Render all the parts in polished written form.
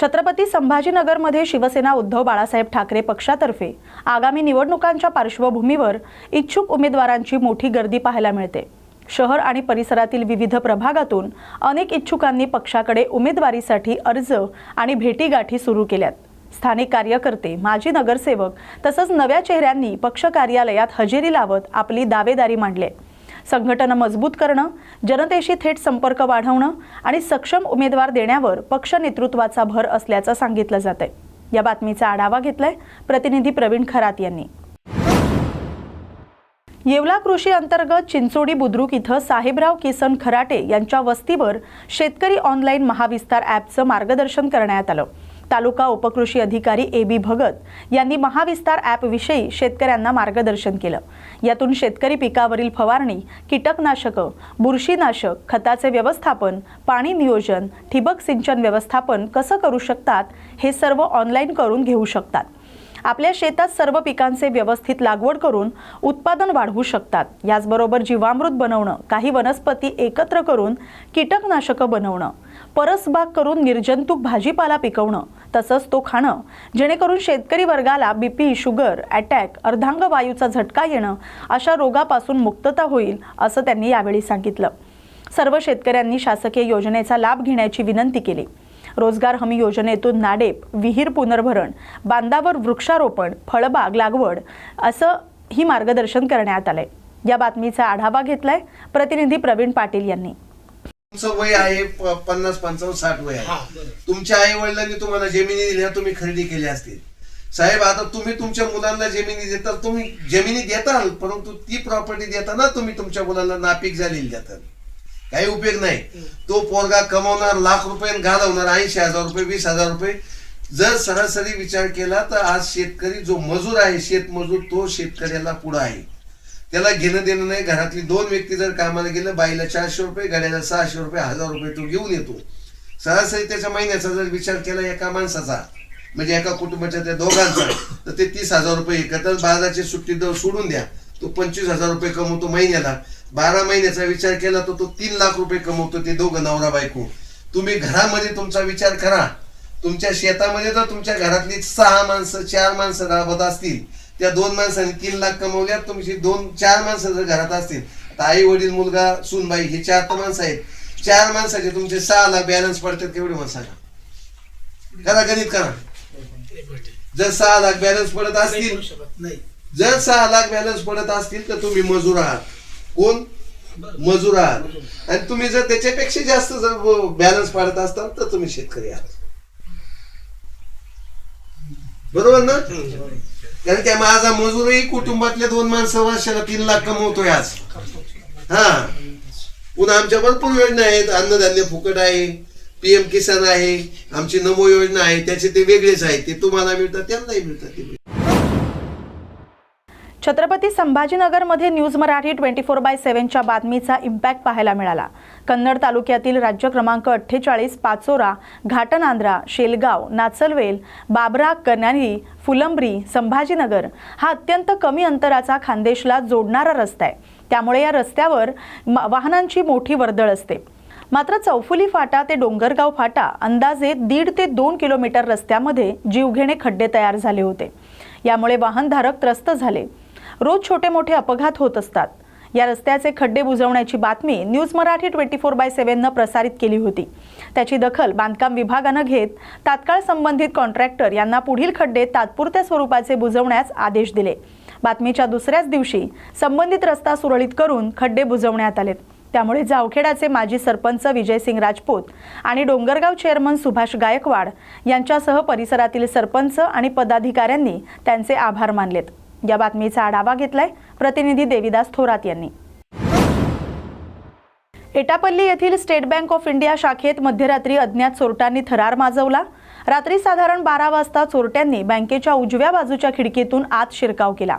छत्रपती संभाजीनगरमध्ये शिवसेना उद्धव बाळासाहेब ठाकरे पक्षातर्फे आगामी निवडणुकांच्या पार्श्वभूमीवर इच्छुक उमेदवारांची मोठी गर्दी पाहायला मिळते। शहर आणि परिसरातील विविध प्रभागातून अनेक इच्छुकांनी पक्षाकडे उमेदवारीसाठी अर्ज आणि भेटीगाठी सुरू केल्यात। स्थानिक कार्यकर्ते, माजी नगरसेवक तसंच नव्या चेहऱ्यांनी पक्ष कार्यालयात हजेरी लावत आपली दावेदारी मांडली। संघटना मजबूत करणं, जनतेशी थेट संपर्क वाढवणं आणि सक्षम उमेदवार देण्यावर पक्ष नेतृत्वाचा भर असल्याचं सांगितलं जातंय। या बातमीचा आढावा घेतलाय प्रतिनिधी प्रवीण खरात यांनी। येवला कृषी अंतर्गत चिंचोडी बुद्रुक इथं साहेबराव किसन खराटे यांच्या वस्तीवर शेतकरी ऑनलाईन महाविस्तार ॲपचं मार्गदर्शन करण्यात आलं। तालुका उपकृषी अधिकारी ए.बी. भगत यांनी महाविस्तार ॲप विषयी शेतकऱ्यांना मार्गदर्शन केलं। यातून शेतकरी पिकावरील फवारणी, कीटकनाशक, बुरशीनाशक, खताचे व्यवस्थापन, पाणी नियोजन, ठिबक सिंचन व्यवस्थापन कसं करू शकतात हे सर्व ऑनलाईन करून घेऊ शकतात। आपल्या शेतात सर्व पिकांचे व्यवस्थित लागवड करून उत्पादन वाढवू शकतात। याचबरोबर जीवामृत बनवणं, काही वनस्पती एकत्र करून कीटकनाशक बनवणं, परसबाग करून निर्जंतुक भाजीपाला पिकवणं तसंच तो खाणं, जेणेकरून शेतकरी वर्गाला बीपी, शुगर, अटॅक, अर्धांग वायूचा झटका येणं अशा रोगापासून मुक्तता होईल असं त्यांनी यावेळी सांगितलं। सर्व शेतकऱ्यांनी शासकीय योजनेचा लाभ घेण्याची विनंती केली। रोजगार हमी योजनेतून नाडेप, विहीर पुनर्भरण, बांधावर वृक्षारोपण, फळबाग लागवड असं ही मार्गदर्शन करण्यात आलंय। या बातमीचा आढावा घेतलाय प्रतिनिधी प्रवीण पाटील यांनी। तुमचं वय आहे 50, 55, 60 वय आहे। तुमच्या आई वडिलांनी तुम्हाला जमिनी दिल्या, तुम्ही खरेदी केल्या असतील। साहेब, आता तुम्ही तुमच्या मुलांना जमिनी देता, तुम्ही जमिनी देताल, परंतु ती प्रॉपर्टी देताना तुम्ही तुमच्या मुलांना नापीक झालेली देताल, काही उपयोग नाही। तो पोरगा कमवणार लाख रुपये, घालवणार 80,000 रुपये, 20,000 रुपये। जर सरासरी विचार केला तर आज शेतकरी जो मजूर आहे, शेतमजूर, तो शेतकऱ्याला पुढे आहे, त्याला घेणं देणं नाही। घरातली 2 व्यक्ती जर कामाला गेलं, बाईला 400 रुपये, गाड्याला 600 रुपये, 1000 रुपये तो घेऊन येतो। सरासरी त्याच्या महिन्याचा जर विचार केला एका माणसाचा, म्हणजे एका कुटुंबाच्या त्या दोघांचा, तर ते 30,000 रुपये एकत्र बाजाराची सुट्टी दर सोडून द्या, तो 25,000 रुपये कमवतो महिन्याला। 12 महिन्याचा विचार केला तर तो 3 लाख रुपये कमवतो, ते दोघं नवरा बायको। तुम्ही घरामध्ये तुमचा विचार करा, तुमच्या शेतामध्ये जर तुमच्या घरातली 6 माणसं 4 माणसं राबत असतील, त्या 2 माणसांनी 3 लाख कमवल्या, तुमची 2-4 माणसं जर घरात असतील, तर आई वडील, मुलगा, सूनबाई हे 4 माणसं आहेत। 4 माणसाचे तुमचे 6 लाख बॅलन्स पडतात, केवढे मला सांगा, करा गणित करा। जर 6 लाख बॅलन्स पडत असतील, जर 6 लाख बॅलन्स पडत असतील तर तुम्ही मजूर आहात। कोण? मजूर आहात। आणि तुम्ही जर त्याच्यापेक्षा जास्त जर बॅलन्स पाडत असताल तर तुम्ही शेतकरी आहात, बरोबर ना? कारण त्या माझा मजूरही कुटुंबातल्या 2 माणसं वर्षाला 3 लाख कमवतोय आज। पुन्हा आमच्या भरपूर योजना आहेत, अन्नधान्य फुकट आहे, PM किसान आहे, आमची नमो योजना आहे, त्याचे ते वेगळेच आहे, ते तुम्हाला मिळतात, त्यांनाही मिळतात। छत्रपती संभाजीनगरमध्ये न्यूज मराठी 24/7च्या बातमीचा इम्पॅक्ट पाहायला मिळाला। कन्नड तालुक्यातील राज्य क्रमांक 48 पाचोरा, घाटनांद्रा, शेलगाव, नाचलवेल, बाबरा, कन्यारी, फुलंब्री, संभाजीनगर हा अत्यंत कमी अंतराचा खानदेशला जोडणारा रस्ता आहे। त्यामुळे या रस्त्यावर वाहनांची मोठी वर्दळ असते। मात्र चौफुली फाटा ते डोंगरगाव फाटा अंदाजे 1.5 ते 2 किलोमीटर रस्त्यामध्ये जीवघेणे खड्डे तयार झाले होते। यामुळे वाहनधारक त्रस्त झाले। रोज छोटे मोठे अपघात होत असतात। या रस्त्याचे खड्डे बुजवण्याची बातमी न्यूज मराठी 24/7नं प्रसारित केली होती। त्याची दखल बांधकाम विभागानं घेत तात्काळ संबंधित कॉन्ट्रॅक्टर यांना पुढील खड्डे तात्पुरत्या स्वरूपाचे बुजवण्यास आदेश दिले। बातमीच्या दुसऱ्याच दिवशी संबंधित रस्ता सुरळीत करून खड्डे बुजवण्यात आले। त्यामुळे जावखेडाचे माजी सरपंच विजयसिंग राजपूत आणि डोंगरगाव चेअरमन सुभाष गायकवाड यांच्यासह परिसरातील सरपंच आणि पदाधिकाऱ्यांनी त्यांचे आभार मानलेत। या बातमीचा आढावा घेतलाय प्रतिनिधी देविदास थोरात यांनी। एटापल्ली येथील स्टेट बँक ऑफ इंडिया शाखेत मध्यरात्री अज्ञात चोरट्यांनी थरार माजवला। रात्री साधारण 12 वाजता चोरट्यांनी बँकेच्या उजव्या बाजूच्या खिडकीतून आत शिरकाव केला।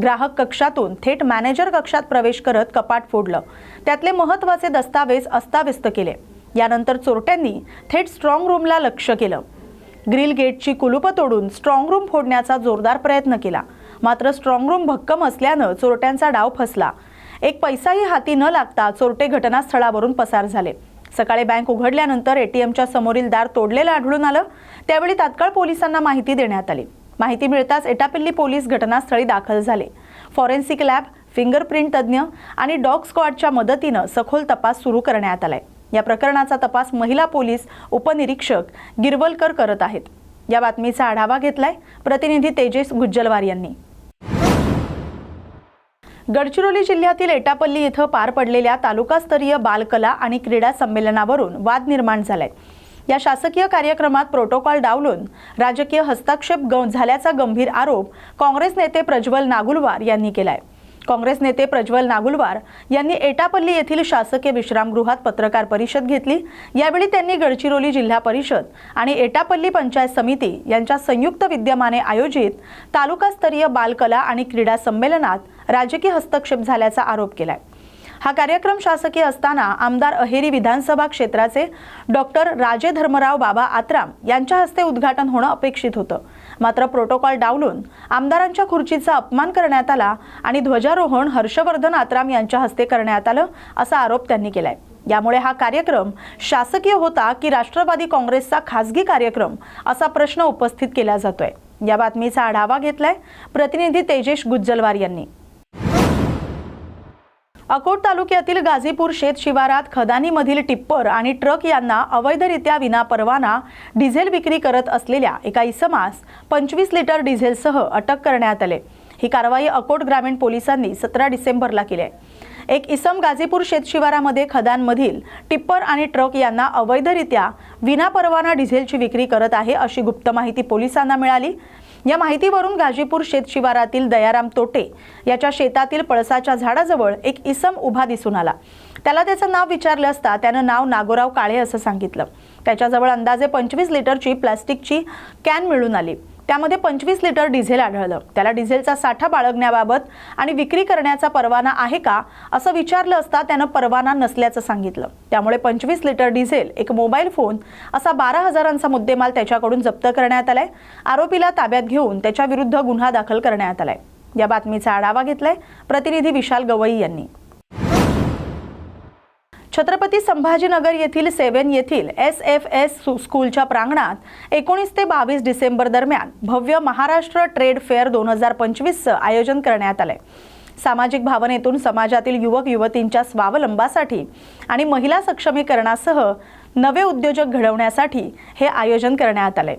ग्राहक कक्षातून थेट मॅनेजर कक्षात प्रवेश करत कपाट फोडलं। त्यातले महत्त्वाचे दस्तावेज अस्ताव्यस्त केले। यानंतर चोरट्यांनी थेट स्ट्रॉंग रूमला लक्ष्य केलं। ग्रिल गेटची कुलूप तोडून स्ट्रॉंग रूम फोडण्याचा जोरदार प्रयत्न केला। मात्र स्ट्रॉंग रूम भक्कम असल्यानं चोरट्यांचा डाव फसला। एक पैसाही हाती न लागता चोरटे घटनास्थळावरून पसार झाले। सकाळी बँक उघडल्यानंतर एटीएमच्या समोरील दार तोडलेलं आढळून आलं। त्यावेळी तात्काळ पोलिसांना माहिती देण्यात आली। माहिती मिळताच एटापल्ली पोलीस घटनास्थळी दाखल झाले। फॉरेन्सिक लॅब, फिंगरप्रिंट तज्ञ आणि डॉग स्क्वॉडच्या मदतीनं सखोल तपास सुरू करण्यात आलाय। या प्रकरणाचा तपास महिला पोलीस उपनिरीक्षक गिरवलकर करत आहेत। या बातमीचा आढावा घेतलाय प्रतिनिधी तेजस गुज्जलवार यांनी। गडचिरोली जिल्ह्यातील एटापल्ली इथं पार पडलेल्या तालुकास्तरीय बालकला आणि क्रीडा संमेलनावरून वाद निर्माण झालाय। या शासकीय कार्यक्रमात प्रोटोकॉल डावलून राजकीय हस्तक्षेप झाल्याचा गंभीर आरोप काँग्रेस नेते प्रज्वल नागुलवार यांनी केलाय। काँग्रेस नेते प्रज्वल नागुलवार यांनी एटापल्ली येथील शासकीय विश्रामगृहात पत्रकार परिषद घेतली। यावेळी त्यांनी गडचिरोली जिल्हा परिषद आणि एटापल्ली पंचायत समिती यांच्या संयुक्त विद्यमाने आयोजित तालुकास्तरीय बालकला आणि क्रीडा संमेलनात राजकीय हस्तक्षेप झाल्याचा आरोप केलाय। हा कार्यक्रम शासकीय असताना आमदार अहेरी विधानसभा क्षेत्राचे डॉक्टर राजे धर्मराव बाबा आत्राम यांच्या हस्ते उद्घाटन होणं अपेक्षित होतं। मात्र प्रोटोकॉल डावलून आमदारांच्या खुर्चीचा अपमान करण्यात आला आणि ध्वजारोहण हर्षवर्धन आत्राम यांच्या हस्ते करण्यात आलं असा आरोप त्यांनी केलाय। यामुळे हा कार्यक्रम शासकीय होता की राष्ट्रवादी काँग्रेसचा खासगी कार्यक्रम असा प्रश्न उपस्थित केला जातोय। या बातमीचा आढावा घेतलाय प्रतिनिधी तेजस गुज्जलवार यांनी। अकोट तालुक्यातील गाझीपूर शेत शिवारात खदानीमधील टिप्पर आणि ट्रक यांना अवैधरित्या विनापरवाना डिझेल विक्री करत असलेल्या एका इसमास 25 लिटर डिझेलसह अटक करण्यात आले। ही कारवाई अकोट ग्रामीण पोलिसांनी 17 डिसेंबरला केली आहे। एक इसम गाझीपूर शेत शिवारामध्ये खदानमधील टिप्पर आणि ट्रक यांना अवैधरित्या विनापरवाना डिझेलची विक्री करत आहे अशी गुप्त माहिती पोलिसांना मिळाली। या माहितीवरून गाझीपूर शेत शिवारातील दयाराम तोटे याच्या शेतातील पळसाच्या झाडाजवळ एक इसम उभा दिसून आला। त्याला त्याचं नाव विचारलं असता त्यानं नाव नागोराव काळे असं सांगितलं। त्याच्याजवळ अंदाजे 25 लिटरची प्लास्टिकची कॅन मिळून आली। त्यामध्ये 25 लिटर डिझेल आढळलं। त्याला डिझेलचा साठा बाळगण्याबाबत आणि विक्री करण्याचा परवाना आहे का असं विचारलं असता त्यानं परवाना नसल्याचं सांगितलं। त्यामुळे 25 लिटर डिझेल, एक मोबाईल फोन असा 12,000चा मुद्देमाल त्याच्याकडून जप्त करण्यात आलाय। आरोपीला ताब्यात घेऊन त्याच्या विरुद्ध गुन्हा दाखल करण्यात आलाय। या बातमीचा आढावा घेतलाय प्रतिनिधी विशाल गवई यांनी। छत्रपती संभाजीनगर येथील 7 येथील SFS स्कूलच्या प्रांगणात 19 ते 22 डिसेंबर दरम्यान भव्य महाराष्ट्र ट्रेड फेअर 2025चं आयोजन करण्यात आलंय। सामाजिक भावनेतून समाजातील युवक युवतींच्या स्वावलंबासाठी आणि महिला सक्षमीकरणासह नवे उद्योजक घडवण्यासाठी हे आयोजन करण्यात आलंय।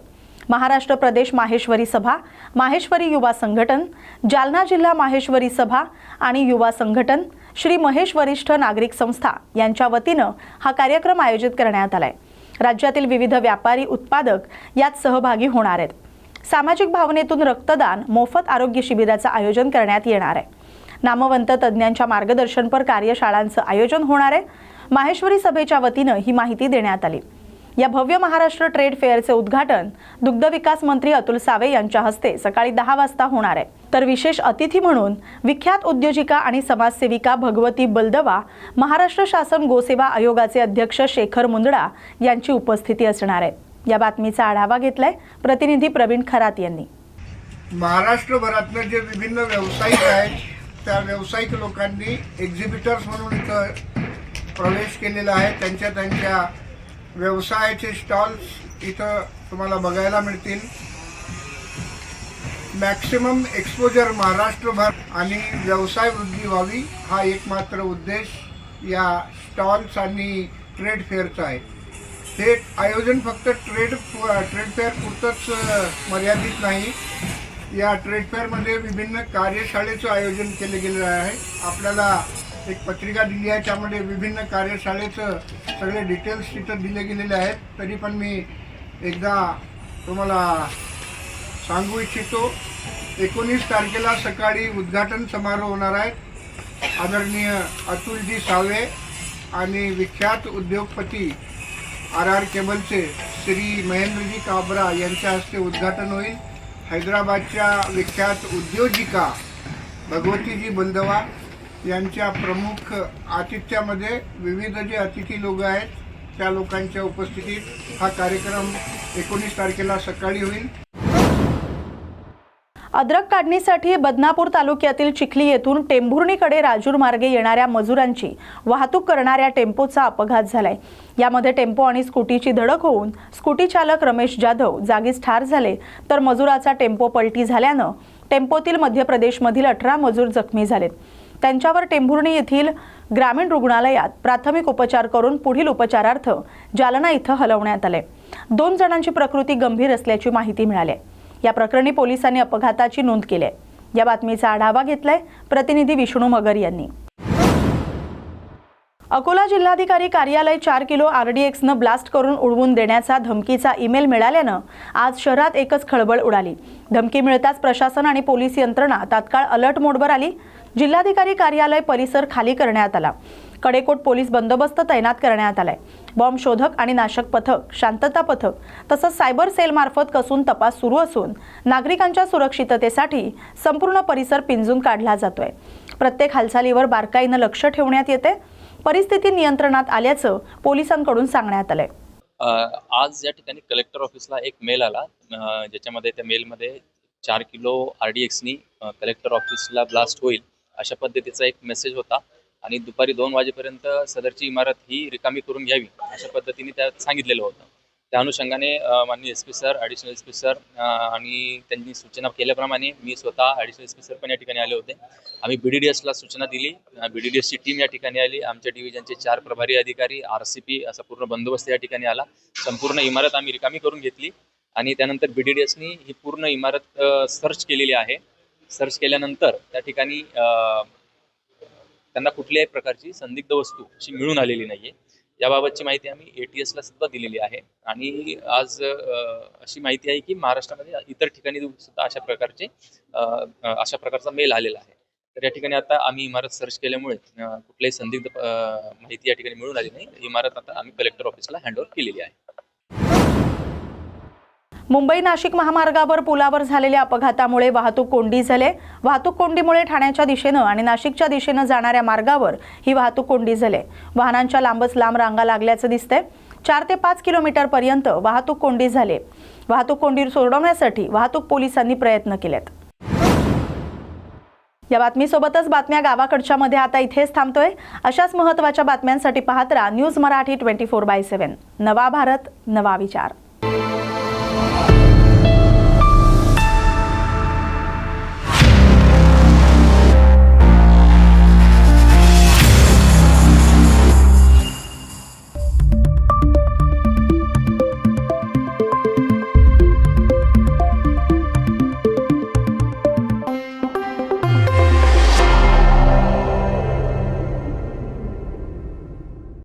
महाराष्ट्र प्रदेश माहेश्वरी सभा, माहेश्वरी युवा संघटन, जालना जिल्हा माहेश्वरी सभा आणि युवा संघटन, श्री महेश वरिष्ठ नागरिक संस्था यांच्या वतीनं हा कार्यक्रम आयोजित करण्यात आलाय। राज्यातील विविध व्यापारी उत्पादक यात सहभागी होणार आहेत। सामाजिक भावनेतून रक्तदान, मोफत आरोग्य शिबिराचं आयोजन करण्यात येणार आहे। नामवंत तज्ञांच्या मार्गदर्शनपर कार्यशाळांचं आयोजन होणार आहे। माहेश्वरी सभेच्या वतीनं ही माहिती देण्यात आली। या भव्य महाराष्ट्र ट्रेड फेअरचे उद्घाटन दुग्ध विकास मंत्री अतुल सावे यांच्या हस्ते सकाळी 10 वाजता होणार आहे। तर विशेष अतिथी म्हणून विख्यात उद्योजिका आणि समाजसेविका भगवती बलदवा, महाराष्ट्र शासन गोसेवा आयोगाचे अध्यक्ष शेखर मुंदडा यांची उपस्थिती असणार आहे। या बातमीचा आढावा घेतलाय प्रतिनिधी प्रवीण खरात यांनी। महाराष्ट्रभरातले जे विभिन्न व्यावसायिक आहेत त्या व्यावसायिक लोकांनी एक्झिबिटर्स म्हणून इथं प्रवेश केलेला आहे। त्यांच्या व्यवसायाचे स्टॉल्स इथं तुम्हाला बघायला मिळतील। मॅक्सिमम एक्सपोजर महाराष्ट्रभर आणि व्यवसाय वृद्धी व्हावी हा एकमात्र उद्देश या स्टॉल्स आणि ट्रेड फेअरचा आहे। हे आयोजन फक्त ट्रेड फेअर पुरतंच मर्यादित नाही। या ट्रेड फेअरमध्ये विभिन्न कार्यशाळेचं आयोजन केले गेले आहे। आपल्याला एक पत्रिका दिली आहे, त्यामध्ये विभिन्न कार्यशाळेचं सगळे डिटेल्स तिथं दिले गेलेले आहेत। तरी पण मी एकदा तुम्हाला सांगू इच्छितो, 19 तारखेला सकाळी उद्घाटन समारोह होणार आहे। आदरणीय अतुलजी सावे आणि विख्यात उद्योगपती RR केबलचे श्री महेंद्रजी काबरा यांच्या हस्ते उद्घाटन होईल। हैदराबादच्या विख्यात उद्योजिका भगवतीजी बलदवा यांच्या प्रमुख आतिथ्यामध्ये विविध जे अतिथी लोक आहेत त्या लोकांच्या उपस्थितीत हा कार्यक्रम 19 तारखेला सकाळी होईल। अद्रक काढणीसाठी बदनापूर तालुक्यातील चिखली येथून टेंभुर्णीकडे राजूर मार्गे येणाऱ्या मजुरांची वाहतूक करणाऱ्या टेम्पोचा अपघात झालाय। यामध्ये टेम्पो आणि स्कूटीची धडक होऊन स्कूटी चालक रमेश जाधव जागीच ठार झाले, तर मजुराचा टेम्पो पलटी झाल्यानं टेम्पोतील मध्य प्रदेशमधील 18 मजूर जखमी झालेत। त्यांच्यावर टेंभुर्णी येथील ग्रामीण रुग्णालयात प्राथमिक उपचार करून पुढील उपचारार्थ जालना इथं हलवण्यात आले। 2 जणांची प्रकृती गंभीर असल्याची माहिती मिळाली आहे। या प्रकरणी पोलिसांनी अपघाताची नोंद केली आहे। या बातमीचा आढावा घेतलाय प्रतिनिधी विष्णू मगर यांनी। अकोला जिल्हाधिकारी कार्यालय 4 किलो RDXनं ब्लास्ट करून उडवून देण्याचा धमकीचा ईमेल मिळाल्यानं आज शहरात एकच खळबळ उडाली। धमकी मिळताच प्रशासन आणि पोलीस यंत्रणा तात्काळ अलर्ट मोडवर आली। जिल्हाधिकारी कार्यालय परिसर खाली करण्यात आला। कडेकोट पोलीस बंदोबस्त तैनात करण्यात आलाय। बॉम्ब शोधक आणि नाशक पथक, शांतता पथक तसंच सायबर सेल मार्फत कसून तपास सुरू असून नागरिकांच्या सुरक्षिततेसाठी संपूर्ण परिसर पिंजून काढला जातोय। प्रत्येक हालचालीवर बारकाईनं लक्ष ठेवण्यात येते। परिस्थिती नियंत्रणात आल्याचं पोलिसांकडून सांगण्यात आलंय। आज या ठिकाणी कलेक्टर ऑफिसला एक मेल आला, ज्याच्यामध्ये त्या मेलमध्ये 4 किलो RDXनी कलेक्टर ऑफिसला ब्लास्ट होईल अशा पद्धतीचा एक मेसेज होता आणि दुपारी 2 वाजेपर्यंत सदरची इमारत ही रिकामी करून घ्यावी अशा पद्धतीने त्यात सांगितलेलं होतं। त्या अनुषंगाने माननीय SP sir, additional SP sir आणि त्यांनी सूचना केल्याप्रमाणे मी स्वतः ॲडिशनल SP सर पण या ठिकाणी आले होते। आम्ही BDDSला सूचना दिली, BDDSची टीम या ठिकाणी आली, आमच्या डिव्हिजनचे 4 प्रभारी अधिकारी, RCP असा पूर्ण बंदोबस्त या ठिकाणी आला। संपूर्ण इमारत आम्ही रिकामी करून घेतली आणि त्यानंतर BDDSनी ही पूर्ण इमारत सर्च केलेली आहे। सर्च केल्यानंतर त्या ठिकाणी त्यांना कुठल्याही प्रकारची संदिग्ध वस्तू अशी मिळून आलेली नाहीये। याबाबतची माहिती आम्ही ATSला सुद्धा दिलेली आहे आणि आज अशी माहिती आहे की महाराष्ट्रामध्ये इतर ठिकाणी सुद्धा अशा प्रकारचा मेल आलेला आहे। तर या ठिकाणी आता आम्ही इमारत सर्च केल्यामुळे कुठल्याही संदिग्ध माहिती या ठिकाणी मिळून आली नाही। इमारत आता आम्ही कलेक्टर ऑफिसला हँडओव्हर केलेली आहे। मुंबई नाशिक महामार्गावर पुलावर झालेल्या अपघातामुळे वाहतूक कोंडी झाली। वाहतूक कोंडीमुळे ठाण्याच्या दिशेनं आणि नाशिकच्या दिशेनं जाणाऱ्या मार्गावर ही वाहतूक कोंडी झाली। वाहनांच्या लांबच लांब रांगा लागल्याचं दिसतंय। 4 ते 5 किलोमीटर पर्यंत वाहतूक कोंडी झाली। वाहतूक कोंडी सोडवण्यासाठी वाहतूक पोलिसांनी प्रयत्न केलेत। या बातमीसोबतच बातम्या गावाकडच्या मध्ये आता इथेच थांबतोय। अशाच महत्त्वाच्या बातम्यांसाठी पाहत राहा न्यूज मराठी 24/7। नवा भारत, नवा विचार।